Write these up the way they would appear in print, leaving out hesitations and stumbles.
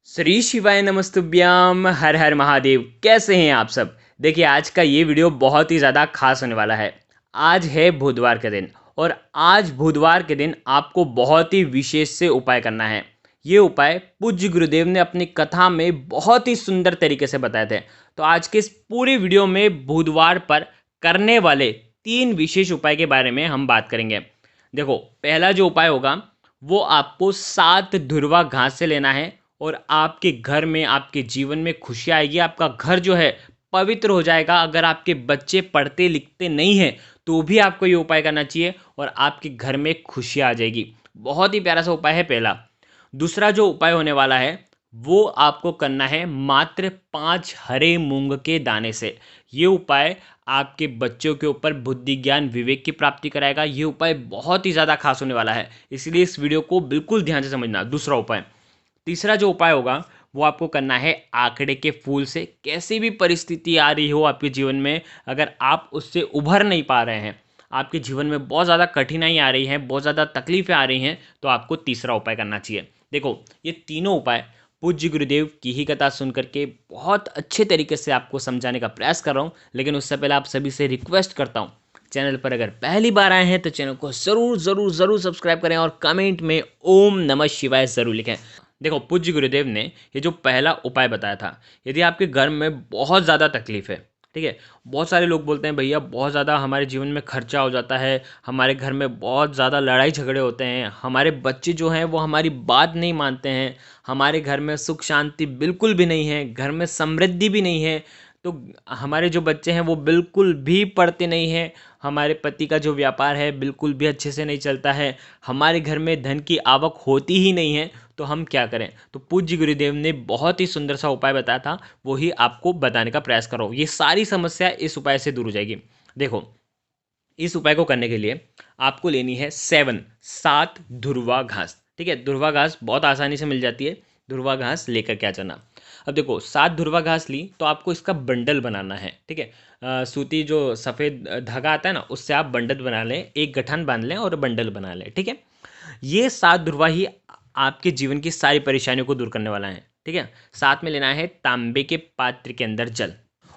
श्री शिवाय नमस्तुभ्याम हर हर महादेव। कैसे हैं आप सब। देखिए आज का ये वीडियो बहुत ही ज़्यादा खास होने वाला है। आज है बुधवार के दिन और आज बुधवार के दिन आपको बहुत ही विशेष से उपाय करना है। ये उपाय पूज्य गुरुदेव ने अपनी कथा में बहुत ही सुंदर तरीके से बताए थे। तो आज के इस पूरे वीडियो में बुधवार पर करने वाले 3 विशेष उपाय के बारे में हम बात करेंगे। देखो पहला जो उपाय होगा वो आपको 7 धुर्वा घास से लेना है और आपके घर में आपके जीवन में खुशी आएगी। आपका घर जो है पवित्र हो जाएगा। अगर आपके बच्चे पढ़ते लिखते नहीं हैं तो भी आपको ये उपाय करना चाहिए और आपके घर में खुशी आ जाएगी। बहुत ही प्यारा सा उपाय है पहला। दूसरा जो उपाय होने वाला है वो आपको करना है मात्र 5 हरे मूंग के दाने से। ये उपाय आपके बच्चों के ऊपर बुद्धि ज्ञान विवेक की प्राप्ति कराएगा। ये उपाय बहुत ही ज़्यादा खास होने वाला है, इसलिए इस वीडियो को बिल्कुल ध्यान से समझना। दूसरा उपाय, तीसरा जो उपाय होगा वो आपको करना है आंकड़े के फूल से। कैसी भी परिस्थिति आ रही हो आपके जीवन में, अगर आप उससे उभर नहीं पा रहे हैं, आपके जीवन में बहुत ज़्यादा कठिनाई आ रही है, बहुत ज़्यादा तकलीफें आ रही हैं, तो आपको तीसरा उपाय करना चाहिए। देखो ये तीनों उपाय पूज्य गुरुदेव की ही कथा सुन करके बहुत अच्छे तरीके से आपको समझाने का प्रयास कर रहा हूँ। लेकिन उससे पहले आप सभी से रिक्वेस्ट करता हूँ, चैनल पर अगर पहली बार आए हैं तो चैनल को ज़रूर ज़रूर ज़रूर सब्सक्राइब करें और कमेंट में ओम नमः शिवाय ज़रूर लिखें। देखो पूज्य गुरुदेव ने ये जो पहला उपाय बताया था, यदि आपके घर में बहुत ज़्यादा तकलीफ है, ठीक है, बहुत सारे लोग बोलते हैं भैया बहुत ज़्यादा हमारे जीवन में खर्चा हो जाता है, हमारे घर में बहुत ज़्यादा लड़ाई झगड़े होते हैं, हमारे बच्चे जो हैं वो हमारी बात नहीं मानते हैं, हमारे घर में सुख शांति बिल्कुल भी नहीं है, घर में समृद्धि भी नहीं है, तो हमारे जो बच्चे हैं वो बिल्कुल भी पढ़ते नहीं हैं, हमारे पति का जो व्यापार है बिल्कुल भी अच्छे से नहीं चलता है, हमारे घर में धन की आवक होती ही नहीं है, तो हम क्या करें। तो पूज्य गुरुदेव ने बहुत ही सुंदर सा उपाय बताया था, वही आपको बताने का प्रयास करो। ये सारी समस्या इस उपाय से दूर हो जाएगी। देखो इस उपाय को करने के लिए आपको लेनी है 7 धुर्वा घास। ठीक है, धुर्वा घास बहुत आसानी से मिल जाती है। धुर्वा घास लेकर क्या जाना। अब देखो 7 धुर्वा घास ली तो आपको इसका बंडल बनाना है। ठीक है, सूती जो सफ़ेद धागा आता है ना, उससे आप बंडल बना लें, एक गठन बांध लें और बंडल बना लें। ठीक है, ये 7 ध्रुवा ही आपके जीवन की सारी परेशानियों को दूर करने वाला है। ठीक है, साथ में लेना है तांबे के पात्र के अंदर जल,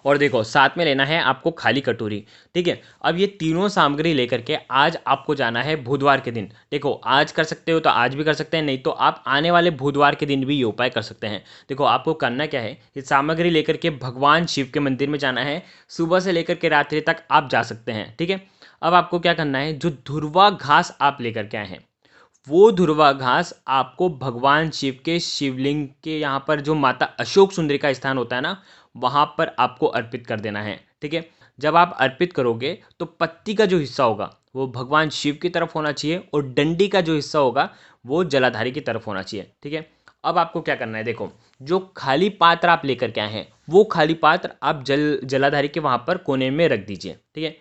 और देखो साथ में लेना है आपको खाली कटोरी। ठीक है, अब ये तीनों सामग्री लेकर के आज आपको जाना है बुधवार के दिन। देखो आज कर सकते हो तो आज भी कर सकते हैं, नहीं तो आप आने वाले बुधवार के दिन भी ये उपाय कर सकते हैं। देखो आपको करना क्या है, ये सामग्री लेकर के भगवान शिव के मंदिर में जाना है। सुबह से लेकर के रात्रि तक आप जा सकते हैं। ठीक है, अब आपको क्या करना है, जो धुर्वा घास आप लेकर के आए हैं वो धुर्वा घास आपको भगवान शिव के शिवलिंग के यहाँ पर जो माता अशोक सुंदरी का स्थान होता है ना, वहाँ पर आपको अर्पित कर देना है। ठीक है, जब आप अर्पित करोगे तो पत्ती का जो हिस्सा होगा वो भगवान शिव की तरफ होना चाहिए और डंडी का जो हिस्सा होगा वो जलाधारी की तरफ होना चाहिए। ठीक है, अब आपको क्या करना है, देखो जो खाली पात्र आप लेकर के आए हैं वो खाली पात्र आप जलाधारी के वहाँ पर कोने में रख दीजिए। ठीक है,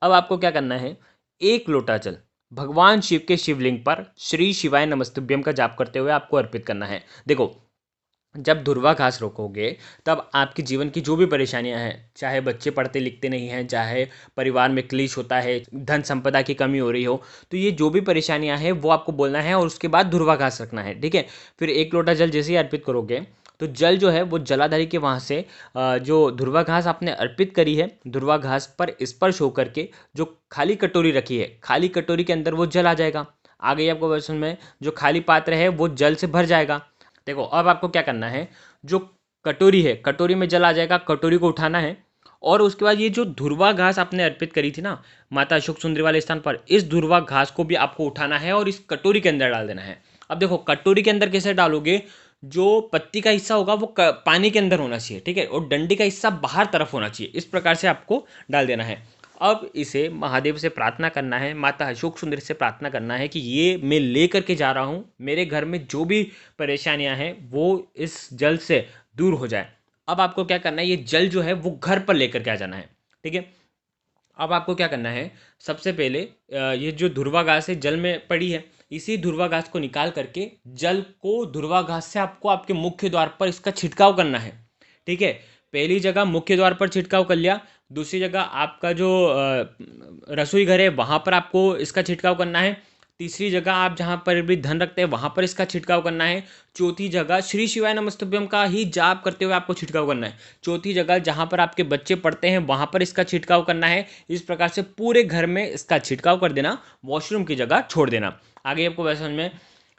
अब आपको क्या करना है, 1 लोटा जल भगवान शिव के शिवलिंग पर श्री शिवाय नमस्तुभ्यम का जाप करते हुए आपको अर्पित करना है। देखो जब धुर्वा घास रोकोगे तब आपके जीवन की जो भी परेशानियां हैं, चाहे बच्चे पढ़ते लिखते नहीं हैं, चाहे परिवार में क्लेश होता है, धन संपदा की कमी हो रही हो, तो ये जो भी परेशानियां हैं वो आपको बोलना है और उसके बाद धुर्वा घास रखना है। ठीक है, फिर 1 लोटा जल जैसे ही अर्पित करोगे तो जल जो है वो जलाधारी के वहाँ से जो धुर्वा घास आपने अर्पित करी है, धुर्वा घास पर स्पर्श होकर के जो खाली कटोरी रखी है, खाली कटोरी के अंदर वो जल आ जाएगा। आ गई आपको वर्षन में, जो खाली पात्र है वो जल से भर जाएगा। देखो अब आपको क्या करना है, जो कटोरी है कटोरी में जल आ जाएगा, कटोरी को उठाना है और उसके बाद ये जो धुर्वा घास आपने अर्पित करी थी ना माता अशोक सुंदरी वाले स्थान पर, इस धुर्वा घास को भी आपको उठाना है और इस कटोरी के अंदर डाल देना है। अब देखो कटोरी के अंदर कैसे डालोगे, जो पत्ती का हिस्सा होगा वो पानी के अंदर होना चाहिए। ठीक है, और डंडी का हिस्सा बाहर तरफ होना चाहिए। इस प्रकार से आपको डाल देना है। अब इसे महादेव से प्रार्थना करना है, माता अशोक सुंदरी से प्रार्थना करना है कि ये मैं ले करके जा रहा हूँ, मेरे घर में जो भी परेशानियां हैं वो इस जल से दूर हो जाए। अब आपको क्या करना है, ये जल जो है वो घर पर लेकर के आ जाना है। ठीक है, अब आपको क्या करना है, सबसे पहले ये जो धुर्वा घास है जल में पड़ी है, इसी धुर्वा घास को निकाल करके जल को धुर्वा घास से आपको आपके मुख्य द्वार पर इसका छिड़काव करना है। ठीक है, पहली जगह मुख्य द्वार पर छिड़काव कर लिया, दूसरी जगह आपका जो रसोई घर है वहाँ पर आपको इसका छिड़काव करना है, तीसरी जगह आप जहाँ पर भी धन रखते हैं वहाँ पर इसका छिड़काव करना है। चौथी जगह श्री शिवाय नमस्तुभ्यम का ही जाप करते हुए आपको छिड़काव करना है। चौथी जगह जहाँ पर आपके बच्चे पढ़ते हैं वहाँ पर इसका छिड़काव करना है। इस प्रकार से पूरे घर में इसका छिड़काव कर देना, वॉशरूम की जगह छोड़ देना। आगे आपको वैसे समझ में,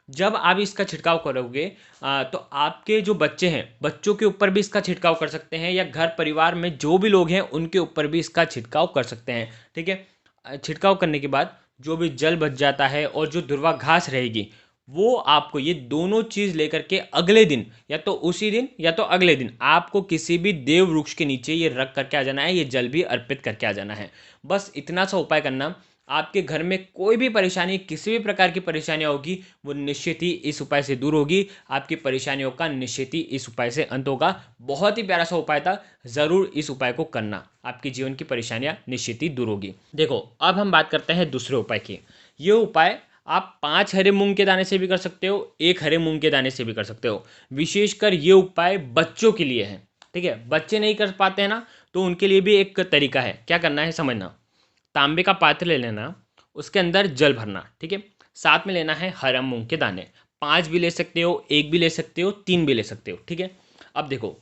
जब आप इसका छिड़काव करोगे तो आपके जो बच्चे हैं, बच्चों के ऊपर भी इसका छिड़काव कर सकते हैं, या घर परिवार में जो भी लोग हैं उनके ऊपर भी इसका छिड़काव कर सकते हैं। ठीक है, छिड़काव करने के बाद जो भी जल बच जाता है और जो दुर्वा घास रहेगी, वो आपको ये दोनों चीज़ लेकर के अगले दिन, या तो उसी दिन या तो अगले दिन, आपको किसी भी देव वृक्ष के नीचे ये रख करके आ जाना है, ये जल भी अर्पित करके आ जाना है। बस इतना सा उपाय करना, आपके घर में कोई भी परेशानी, किसी भी प्रकार की परेशानियाँ होगी, वो निश्चित ही इस उपाय से दूर होगी। आपकी परेशानियों का निश्चित ही इस उपाय से अंत होगा। बहुत ही प्यारा सा उपाय था, ज़रूर इस उपाय को करना, आपके जीवन की परेशानियाँ निश्चित ही दूर होगी। देखो, अब हम बात करते हैं दूसरे उपाय की। ये उपाय आप 5 हरे मूंग के दाने से भी कर सकते हो, 1 हरे मूंग के दाने से भी कर सकते हो। विशेषकर ये उपाय बच्चों के लिए है। ठीक है, बच्चे नहीं कर पाते हैं ना, तो उनके लिए भी एक तरीका है। क्या करना है समझना, तांबे का पात्र ले लेना, उसके अंदर जल भरना। ठीक है, साथ में लेना है हरा मूंग के दाने। 5 भी ले सकते हो, 1 भी ले सकते हो, 3 भी ले सकते हो। ठीक है, अब देखो,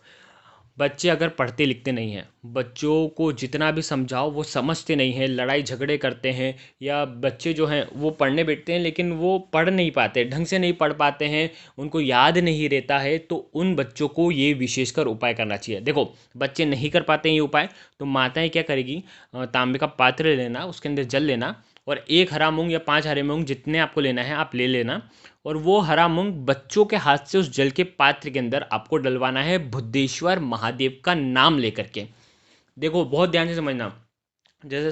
बच्चे अगर पढ़ते लिखते नहीं हैं, बच्चों को जितना भी समझाओ वो समझते नहीं हैं, लड़ाई झगड़े करते हैं, या बच्चे जो हैं वो पढ़ने बैठते हैं लेकिन वो पढ़ नहीं पाते, ढंग से नहीं पढ़ पाते हैं, उनको याद नहीं रहता है, तो उन बच्चों को ये विशेषकर उपाय करना चाहिए। देखो, बच्चे नहीं कर पाते हैं ये उपाय, तो माताएं क्या करेगी, तांबे का पात्र लेना, उसके अंदर जल लेना, और 1 हरा मूंग या 5 हरे मूंग, जितने आपको लेना है आप ले लेना, और वो हरा मूंग बच्चों के हाथ से उस जल के पात्र के अंदर आपको डलवाना है, बुद्धेश्वर महादेव का नाम लेकर के। देखो, बहुत ध्यान से समझना। जैसे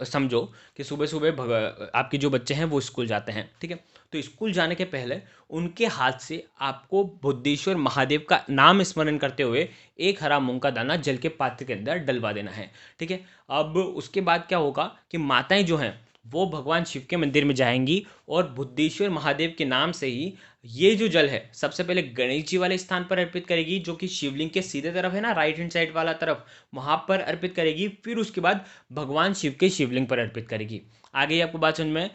समझो कि सुबह सुबह आपके जो बच्चे हैं वो स्कूल जाते हैं। ठीक है, तो स्कूल जाने के पहले उनके हाथ से आपको बुद्धेश्वर महादेव का नाम स्मरण करते हुए 1 हरा मूंग का दाना जल के पात्र के अंदर डलवा देना है। ठीक है, अब उसके बाद क्या होगा कि माताएं जो हैं वो भगवान शिव के मंदिर में जाएंगी, और बुद्धेश्वर महादेव के नाम से ही ये जो जल है सबसे पहले गणेश जी वाले स्थान पर अर्पित करेगी, जो कि शिवलिंग के सीधे तरफ है ना, राइट हैंड साइड वाला तरफ, वहां पर अर्पित करेगी। फिर उसके बाद भगवान शिव के शिवलिंग पर अर्पित करेगी। आगे आपको बात समझ में,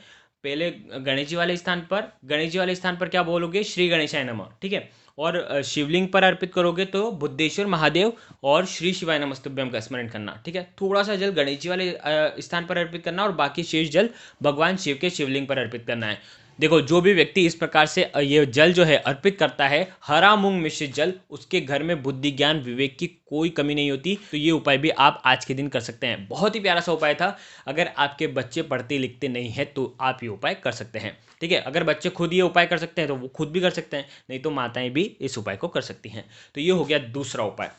पहले गणेश जी वाले स्थान पर क्या बोलोगे, श्री गणेशाय नमः। ठीक है, और शिवलिंग पर अर्पित करोगे तो बुद्धेश्वर महादेव और श्री शिवाय नमस्तुभ्यम का स्मरण करना। ठीक है, थोड़ा सा जल गणेश जी वाले स्थान पर अर्पित करना, और बाकी शेष जल भगवान शिव के शिवलिंग पर अर्पित करना है। देखो, जो भी व्यक्ति इस प्रकार से ये जल जो है अर्पित करता है, हरा मूंग मिश्रित जल, उसके घर में बुद्धि ज्ञान विवेक की कोई कमी नहीं होती। तो ये उपाय भी आप आज के दिन कर सकते हैं। बहुत ही प्यारा सा उपाय था। अगर आपके बच्चे पढ़ते लिखते नहीं है तो आप ये उपाय कर सकते हैं। ठीक है, अगर बच्चे खुद ये उपाय कर सकते हैं तो वो खुद भी कर सकते हैं, नहीं तो माताएं भी इस उपाय को कर सकती हैं। तो ये हो गया दूसरा उपाय।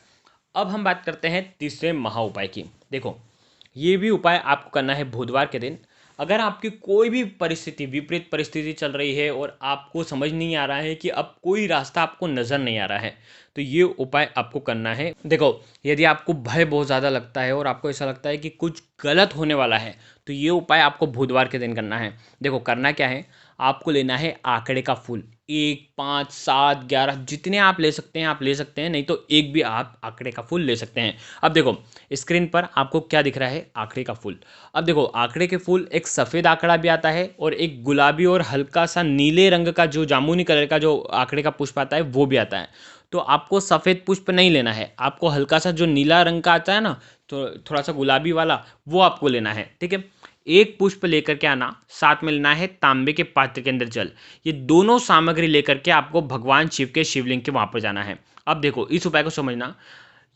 अब हम बात करते हैं तीसरे महा उपाय की। देखो, ये भी उपाय आपको करना है बुधवार के दिन। अगर आपकी कोई भी परिस्थिति, विपरीत परिस्थिति चल रही है और आपको समझ नहीं आ रहा है कि अब कोई रास्ता आपको नज़र नहीं आ रहा है, तो ये उपाय आपको करना है। देखो, यदि आपको भय बहुत ज़्यादा लगता है और आपको ऐसा लगता है कि कुछ गलत होने वाला है, तो ये उपाय आपको बुधवार के दिन करना है। देखो, करना क्या है, आपको लेना है आंकड़े का फूल। 1, 5, 7, 11 जितने आप ले सकते हैं आप ले सकते हैं, नहीं तो एक भी आप आंकड़े का फूल ले सकते हैं। अब देखो, स्क्रीन पर आपको क्या दिख रहा है, आंकड़े का फूल। अब देखो, आंकड़े के फूल, एक सफ़ेद आंकड़ा भी आता है और एक गुलाबी और हल्का सा नीले रंग का, जो जामुनी कलर का जो आंकड़े का पुष्प आता है वो भी आता है। तो आपको सफ़ेद पुष्प नहीं लेना है, आपको हल्का सा जो नीला रंग का आता है ना, तो थोड़ा सा गुलाबी वाला, वो आपको लेना है। ठीक है, एक पुष्प लेकर के आना, साथ में लेना है तांबे के पात्र के अंदर जल। ये दोनों सामग्री लेकर के आपको भगवान शिव के शिवलिंग के वहाँ पर जाना है। अब देखो, इस उपाय को समझना,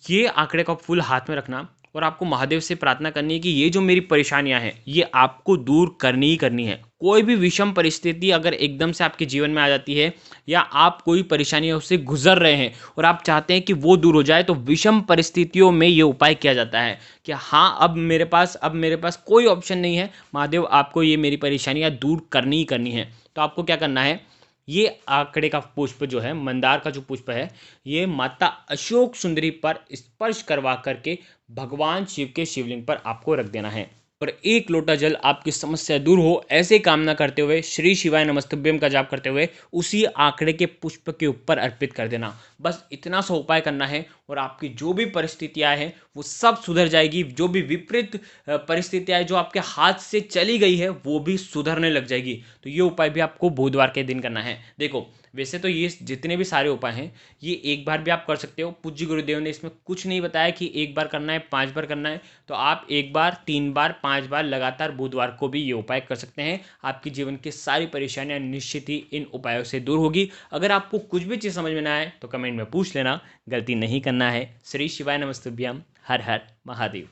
ये आंकड़े का फूल हाथ में रखना और आपको महादेव से प्रार्थना करनी है कि ये जो मेरी परेशानियां हैं ये आपको दूर करनी ही करनी है। कोई भी विषम परिस्थिति अगर एकदम से आपके जीवन में आ जाती है, या आप कोई परेशानियों से गुजर रहे हैं और आप चाहते हैं कि वो दूर हो जाए, तो विषम परिस्थितियों में ये उपाय किया जाता है कि हाँ, अब मेरे पास कोई ऑप्शन नहीं है, महादेव आपको ये मेरी परेशानियाँ दूर करनी ही करनी है। तो आपको क्या करना है, ये आंकड़े का पुष्प जो है, मंदार का जो पुष्प है, ये माता अशोक सुंदरी पर स्पर्श करवा करके भगवान शिव के शिवलिंग पर आपको रख देना है। और 1 लोटा जल आपकी समस्या दूर हो, ऐसे कामना करते हुए श्री शिवाय नमस्तुभ्यम का जाप करते हुए उसी आंकड़े के पुष्प के ऊपर अर्पित कर देना। बस इतना सा उपाय करना है और आपकी जो भी परिस्थितियां हैं वो सब सुधर जाएगी। जो भी विपरीत परिस्थितियां हैं जो आपके हाथ से चली गई है वो भी सुधरने लग जाएगी। तो ये उपाय भी आपको बुधवार के दिन करना है। देखो, वैसे तो ये जितने भी सारे उपाय हैं ये एक बार भी आप कर सकते हो। पूज्य गुरुदेव ने इसमें कुछ नहीं बताया कि एक बार करना है, 5 बार करना है। तो आप एक बार, 3 बार, 5 बार लगातार बुधवार को भी ये उपाय कर सकते हैं। आपकी जीवन की सारी परेशानियां निश्चित ही इन उपायों से दूर होगी। अगर आपको कुछ भी चीज़ समझ में ना आए तो कमेंट में पूछ लेना। गलती नहीं करना है। श्री शिवाय नमस्तुभ्यम। हर हर महादेव।